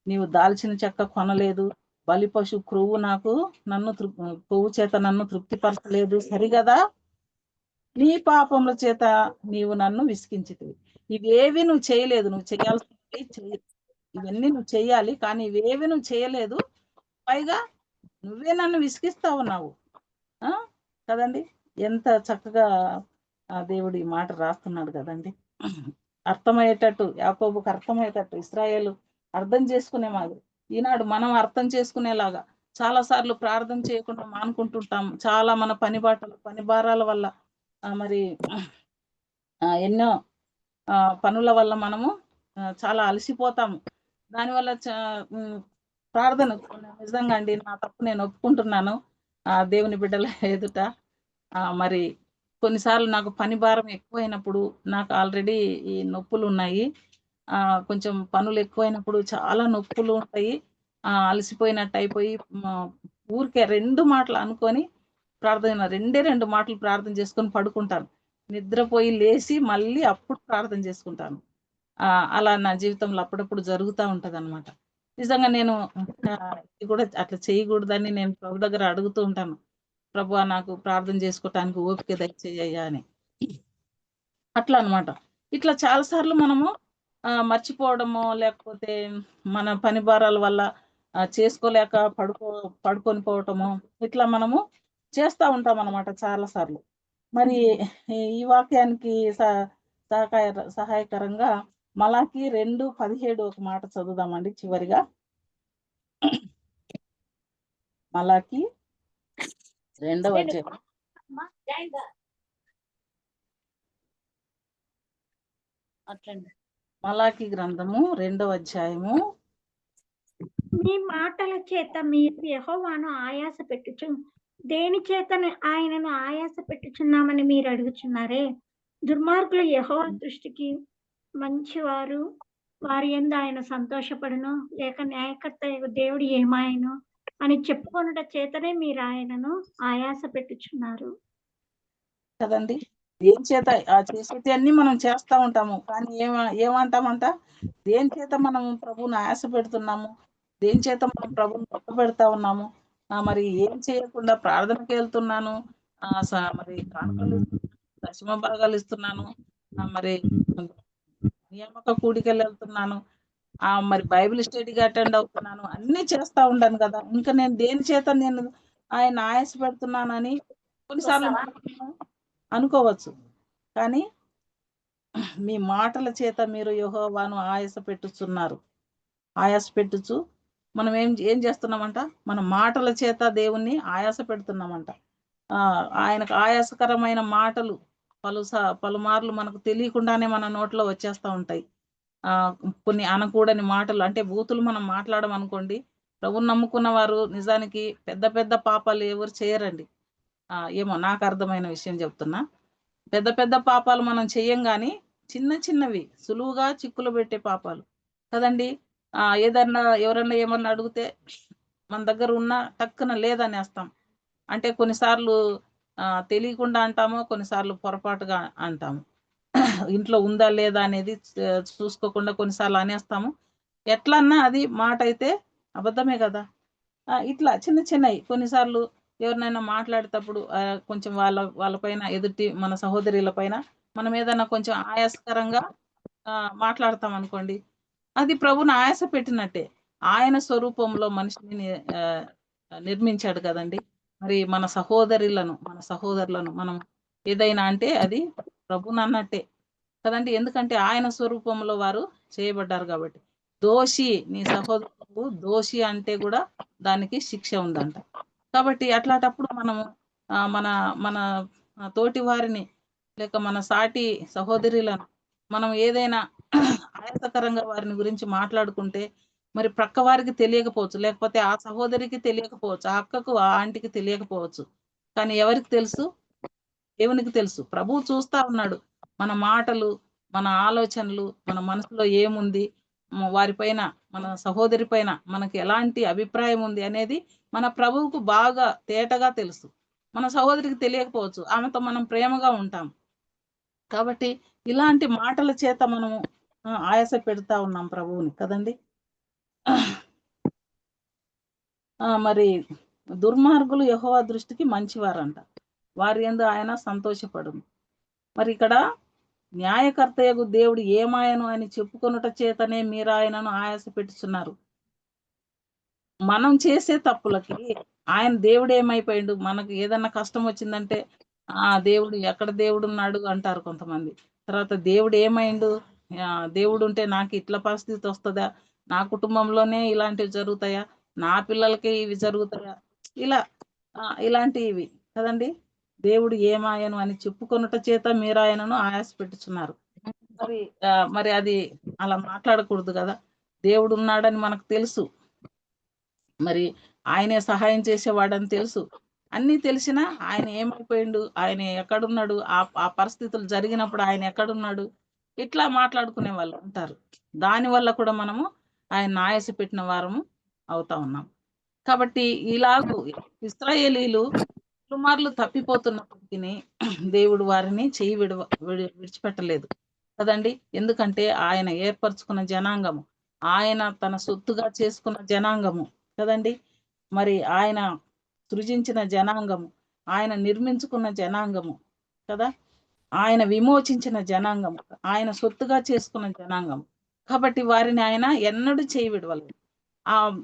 నీవు దాల్చిన చెక్క కొనలేదు, బలి పశు క్రొవ్వు నన్ను కొవ్వు చేత నన్ను తృప్తిపరచలేదు సరిగదా, నీ పాపముల చేత నీవు నన్ను విసికించితివి. ఇవేవి నువ్వు చేయలేదు, నువ్వు చేయాల్సినవి ఇవన్నీ నువ్వు చేయాలి, కానీ ఇవేవి నువ్వు చేయలేదు, పైగా నువ్వే నన్ను విసిగిస్తా ఉన్నావు కదండి. ఎంత చక్కగా దేవుడు ఈ మాట రాస్తున్నాడు కదండి. అర్థమయ్యేటట్టు, యాకోబుకు అర్థమయ్యేటట్టు, ఇశ్రాయేలు అర్థం చేసుకునే మాదిరి ఈనాడు మనం అర్థం చేసుకునేలాగా. చాలా సార్లు ప్రార్థన చేయకుండా మానుకుంటుంటాం, చాలా మన పని భారాల వల్ల, మరి ఎన్నో పనుల వల్ల మనము చాలా అలసిపోతాము. దానివల్ల ప్రార్థన నిజంగా అండి, నా తప్పు నేను ఒప్పుకుంటున్నాను దేవుని బిడ్డల ఎదుట. మరి కొన్నిసార్లు నాకు పని భారం ఎక్కువైనప్పుడు, నాకు ఆల్రెడీ ఈ నొప్పులు ఉన్నాయి, కొంచెం పనులు ఎక్కువైనప్పుడు చాలా నొప్పులు ఉంటాయి, అలసిపోయినట్టు అయిపోయి ఊరికే 2 మాటలు అనుకొని ప్రార్థన, 2 మాటలు ప్రార్థన చేసుకొని పడుకుంటాను. నిద్రపోయి లేచి మళ్ళీ అప్పుడు ప్రార్థన చేసుకుంటాను. అలా నా జీవితంలో అప్పుడప్పుడు జరుగుతూ ఉంటది అనమాట. నిజంగా నేను ఇది కూడా అట్లా చేయకూడదని నేను ప్రభు దగ్గర అడుగుతూ ఉంటాను, ప్రభువా నాకు ప్రార్థన చేసుకోవటానికి ఓపిక దయచేయ్యా అని. అట్లా అనమాట. ఇట్లా చాలా సార్లు మనము మర్చిపోవడమో, లేకపోతే మన పని భారాల వల్ల చేసుకోలేక పడుకొని పోవటము, ఇట్లా మనము చేస్తూ ఉంటాం అనమాట చాలా సార్లు. మరి ఈ వాక్యానికి సహాయకరంగా మలాకి 2:17 ఒక మాట చదువుదామండి చివరిగా. మలాకి 2వ అధ్యాయం. మలాకి గ్రంథము 2వ అధ్యాయము. మీ మాటల చేత మీరు యెహోవాను ఆయాస పెట్టుచు దేని చేత ఆయనను ఆయాస పెట్టుచున్నామని మీరు అడుగుచున్నారే. దుర్మార్గులు యెహోవా దృష్టికి మంచివారు, వారి యందు ఆయన సంతోషపడును, లేక న్యాయకర్త దేవుడు ఏమాయను అని చెప్పుకొనుట చేతనే మీరు ఆయనను ఆయాస పెట్టుచున్నారు కదండి. దేని చేత చేసేటి అన్ని మనం చేస్తూ ఉంటాము, కానీ ఏమంటామంట, దేని చేత మనం ప్రభువుని ఆయాస పెడుతున్నాము, దేని చేత మనం ప్రభువుని గొప్ప పెడతా ఉన్నాము. మరి ఏం చేయకుండా ప్రార్థనకి వెళ్తున్నాను, మరి కానుకలు దశమ భాగాలు ఇస్తున్నాను, మరి నియామక కూడికలు వెళ్తున్నాను, మరి బైబిల్ స్టడీకి అటెండ్ అవుతున్నాను, అన్ని చేస్తా ఉంటాను కదా. ఇంకా నేను దేని చేత నేను ఆయన ఆయాస పెడుతున్నానని కొన్నిసార్లు అనుకోవచ్చు. కానీ మీ మాటల చేత మీరు యెహోవాను ఆయాస పెట్టుచు మనం ఏం చేస్తున్నామంట, మన మాటల చేత దేవుణ్ణి ఆయాస పెడుతున్నామంట. ఆయనకు ఆయాసకరమైన మాటలు పలుమార్లు మనకు తెలియకుండానే మన నోట్లో వచ్చేస్తూ ఉంటాయి. కొన్ని అనకూడని మాటలు, అంటే బూతులు మనం మాట్లాడడం అనుకోండి. ప్రభువుని నమ్ముకున్న వారు నిజానికి పెద్ద పెద్ద పాపాలు ఎవరు చేయరండి. ఏమో నాకు అర్థమైన విషయం చెప్తున్నా. పెద్ద పెద్ద పాపాలు మనం చెయ్యం గాని చిన్న చిన్నవి సులువుగా చిక్కులు పెట్టే పాపాలు కదండి. ఏదన్నా ఎవరన్నా ఏమన్నా అడిగితే మన దగ్గర ఉన్న టక్కున లేదనేస్తాం. అంటే కొన్నిసార్లు తెలియకుండా అంటాము, కొన్నిసార్లు పొరపాటుగా అంటాము. ఇంట్లో ఉందా లేదా అనేది చూసుకోకుండా కొన్నిసార్లు అనేస్తాము. ఎట్లన్నా అది మాట అయితే అబద్ధమే కదా. ఇట్లా చిన్న చిన్నవి కొన్నిసార్లు ఎవరినైనా మాట్లాడేటప్పుడు కొంచెం వాళ్ళ పైన ఎదుటి మన సహోదరుల పైన మనం ఏదైనా కొంచెం ఆయాసకరంగా మాట్లాడతాం అనుకోండి, అది ప్రభుని ఆయాస పెట్టినట్టే. ఆయన స్వరూపంలో మనిషిని నిర్మించాడు కదండి. మరి మన సహోదరులను మనం ఏదైనా అంటే అది ప్రభుని అన్నట్టే కదండి. ఎందుకంటే ఆయన స్వరూపంలో వారు చేయబడ్డారు కాబట్టి. నీ సహోదరుడు దోషి అంటే కూడా దానికి శిక్ష ఉందంట. కాబట్టి అట్లాంటప్పుడు మనము మన మన తోటి వారిని లేక మన సాటి సహోదరులను మనం ఏదైనా ఆయాసకరంగా వారిని గురించి మాట్లాడుకుంటే మరి ప్రక్క వారికి తెలియకపోవచ్చు, లేకపోతే ఆ సహోదరికి తెలియకపోవచ్చు, ఆ అక్కకు ఆ ఆంటీకి తెలియకపోవచ్చు. కానీ ఎవరికి తెలుసు? దేవునికి తెలుసు. ప్రభువు చూస్తా ఉన్నాడు మన మాటలు, మన ఆలోచనలు, మన మనసులో ఏముంది, వారిపైన మన సహోదరి పైన మనకి ఎలాంటి అభిప్రాయం ఉంది అనేది మన ప్రభువుకు బాగా తేటగా తెలుసు. మన సహోదరికి తెలియకపోవచ్చు, ఆమెతో మనం ప్రేమగా ఉంటాం. కాబట్టి ఇలాంటి మాటల చేత మనము ఆయాస పెడతా ఉన్నాం ప్రభువుని కదండి. మరి దుర్మార్గులు యెహోవా దృష్టికి మంచివారంట, వారి యందు ఆయన సంతోషపడును. మరి ఇక్కడ న్యాయకర్తయగు దేవుడు ఏమాయను అని చెప్పుకొనుట చేతనే మీరు ఆయనను ఆయాస పెట్టుచున్నారు. మనం చేసే తప్పులకి ఆయన దేవుడు ఏమైపోయిండు? మనకు ఏదన్నా కష్టం వచ్చిందంటే దేవుడు ఎక్కడ దేవుడు ఉన్నాడు అంటారు కొంతమంది. తర్వాత దేవుడు ఏమైండు? దేవుడు ఉంటే నాకు ఇట్లా పరిస్థితి వస్తుందా? నా కుటుంబంలోనే ఇలాంటివి జరుగుతాయా? నా పిల్లలకి ఇవి జరుగుతాయా? ఇలా ఇలాంటివి కదండి. దేవుడు ఏమాయను అని చెప్పుకొనుట చేత మీరు ఆయనను ఆయాస పెట్టుచున్నారు. మరి అది అలా మాట్లాడకూడదు కదా. దేవుడు ఉన్నాడని మనకు తెలుసు, మరి ఆయనే సహాయం చేసేవాడని తెలుసు. అన్నీ తెలిసినా ఆయన ఏమైపోయిండు, ఆయన ఎక్కడున్నాడు, ఆ పరిస్థితులు జరిగినప్పుడు ఆయన ఎక్కడున్నాడు, ఇట్లా మాట్లాడుకునే వాళ్ళు ఉంటారు. దానివల్ల కూడా మనము ఆయన ఆయాస పెట్టిన వారము అవుతా ఉన్నాం. కాబట్టి ఇలాగూ ఇశ్రాయేలీలు పలుమార్లు తప్పిపోతున్నప్పటికీ దేవుడు వారిని చెయ్యి విడిచిపెట్టలేదు కదండి. ఎందుకంటే ఆయన ఏర్పరచుకున్న జనాంగము, ఆయన తన సొత్తుగా చేసుకున్న జనాంగము కదండి. మరి ఆయన సృజించిన జనాంగము, ఆయన నిర్మించుకున్న జనాంగము కదా, ఆయన విమోచించిన జనాంగము, ఆయన సొత్తుగా చేసుకున్న జనాంగము. కాబట్టి వారిని ఆయన ఎన్నడూ చేయి విడవలేదు.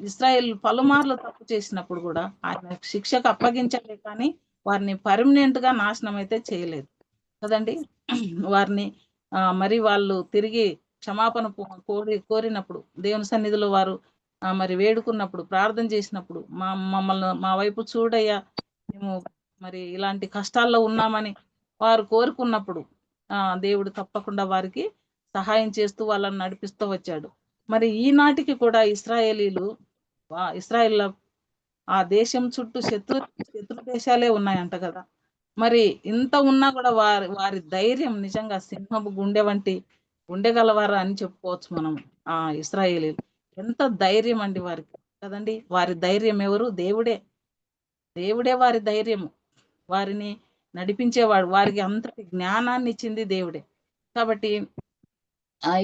ఇశ్రాయేల్ పలుమార్లు తప్పు చేసినప్పుడు కూడా ఆయన శిక్షకు అప్పగించలే, కానీ వారిని పర్మనెంట్ గా నాశనం అయితే చేయలేదు కదండి. వారిని మరి వాళ్ళు తిరిగి క్షమాపణ కోరినప్పుడు దేవుని సన్నిధిలో వారు మరి వేడుకున్నప్పుడు, ప్రార్థన చేసినప్పుడు, మా వైపు చూడయ్యా, మేము మరి ఇలాంటి కష్టాల్లో ఉన్నామని వారు కోరుకున్నప్పుడు దేవుడు తప్పకుండా వారికి సహాయం చేస్తూ వాళ్ళని నడిపిస్తూ వచ్చాడు. మరి ఈనాటికి కూడా ఇశ్రాయేల్ ఆ దేశం చుట్టూ శత్రు దేశాలే ఉన్నాయంట కదా. మరి ఇంత ఉన్నా కూడా వారి ధైర్యం నిజంగా సింహపు గుండె గలవారు అని చెప్పుకోవచ్చు మనం. ఇశ్రాయేలీలు ఎంత ధైర్యం అండి వారికి కదండి. వారి ధైర్యం ఎవరు? దేవుడే వారి ధైర్యము. వారిని నడిపించేవాడు, వారికి అంతటి జ్ఞానాన్ని ఇచ్చింది దేవుడే. కాబట్టి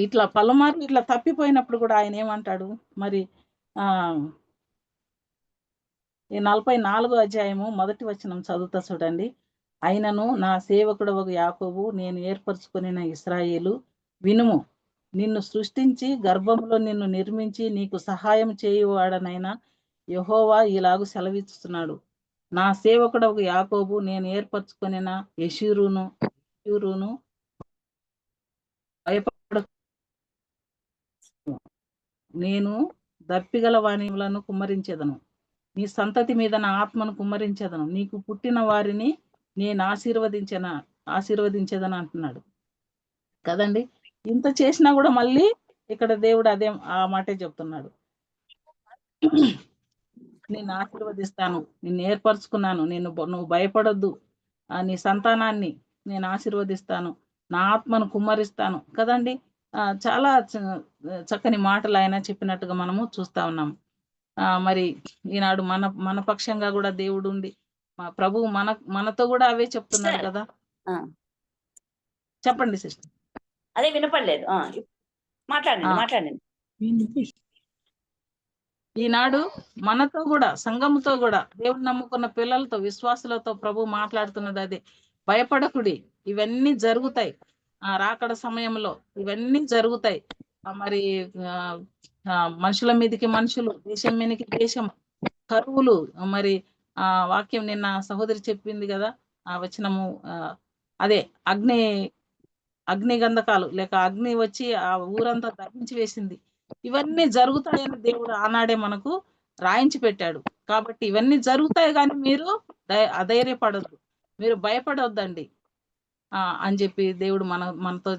ఇట్లా పలుమార్లు ఇట్లా తప్పిపోయినప్పుడు కూడా ఆయన ఏమంటాడు మరి ఈ 44వ అధ్యాయము 1వ వచనం చదువుతా చూడండి. అయినను నా సేవకుడవగు యాకోబు, నేను ఏర్పరచుకొనిన ఇశ్రాయేలు వినుము, నిన్ను సృష్టించి గర్భంలో నిన్ను నిర్మించి నీకు సహాయం చేయువాడనైనా యెహోవా ఇలాగు సెలవిస్తున్నాడు. నా సేవకుడవగు యాకోబు, నేను ఏర్పరచుకొనిన యెషూరును భయపడ, నేను దప్పిగల వాణిలను కుమ్మరించెదను, నీ సంతతి మీద నా ఆత్మను కుమ్మరించెదను, నీకు పుట్టిన వారిని నేను ఆశీర్వదించిన ఆశీర్వదించేదని అంటున్నాడు కదండి. ఇంత చేసినా కూడా మళ్ళీ ఇక్కడ దేవుడు అదే ఆ మాటే చెప్తున్నాడు. నేను ఆశీర్వదిస్తాను, నిన్ను ఏర్పరచుకున్నాను, నువ్వు భయపడొద్దు, నీ సంతానాన్ని నేను ఆశీర్వదిస్తాను, నా ఆత్మను కుమ్మరిస్తాను కదండి. చాలా చక్కని మాటలు ఆయన చెప్పినట్టుగా మనము చూస్తా ఉన్నాం. మరి ఈనాడు మన పక్షంగా కూడా దేవుడు ఉండి మా ప్రభువు మనతో కూడా అవే చెప్తున్నాడు కదా. చెప్పండి సిస్టర్. అదే వినపడలేదు. మాట్లాడండి. ఈనాడు మనతో కూడా, సంఘముతో కూడా, దేవుడు నమ్ముకున్న పిల్లలతో, విశ్వాసులతో ప్రభు మాట్లాడుతున్నది అదే. భయపడకుడి, ఇవన్నీ జరుగుతాయి. రాకడ సమయంలో ఇవన్నీ జరుగుతాయి. మరి మనుషుల మీదకి మనుషులు, దేశం మీదకి దేశం, కరువులు, మరి వాక్యం నిన్న సహోదరి చెప్పింది కదా, ఆ వచనము అదే అగ్ని గంధకాలు లేక అగ్ని వచ్చి ఆ ఊరంతా దహించి వేసింది. ఇవన్నీ జరుగుతాయని దేవుడు ఆనాడే మనకు రాయించి పెట్టాడు. కాబట్టి ఇవన్నీ జరుగుతాయి, కానీ మీరు అధైర్యపడొద్దు, మీరు భయపడొద్దండి అని చెప్పి దేవుడు మనతో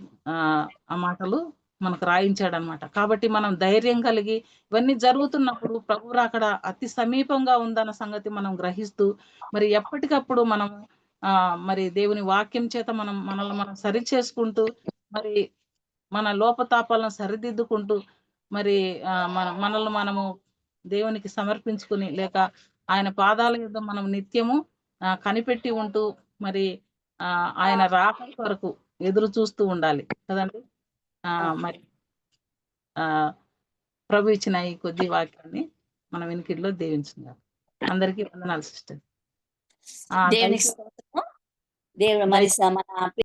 ఆ మాటలు మనకు రాయించాడు అనమాట. కాబట్టి మనం ధైర్యం కలిగి, ఇవన్నీ జరుగుతున్నప్పుడు ప్రభు రాకడ అతి సమీపంగా ఉందన్న సంగతి మనం గ్రహిస్తూ, మరి ఎప్పటికప్పుడు మనం మరి దేవుని వాక్యం చేత మనల్ని మనం సరి చేసుకుంటూ, మరి మన లోపతాపాలను సరిదిద్దుకుంటూ, మరి మనల్ని మనము దేవునికి సమర్పించుకుని, లేక ఆయన పాదాల యుద్ధ మనం నిత్యము కనిపెట్టి ఉంటూ, మరి ఆయన రాకడ వరకు ఎదురు చూస్తూ ఉండాలి కదండి. మరి ప్రభు ఇచ్చిన ఈ కొద్ది వాక్యాన్ని మన వెనుకల్లో దీవించున్నారు. అందరికీ వందనాలు సిస్టర్. దేవుని దేవుడు మరి మన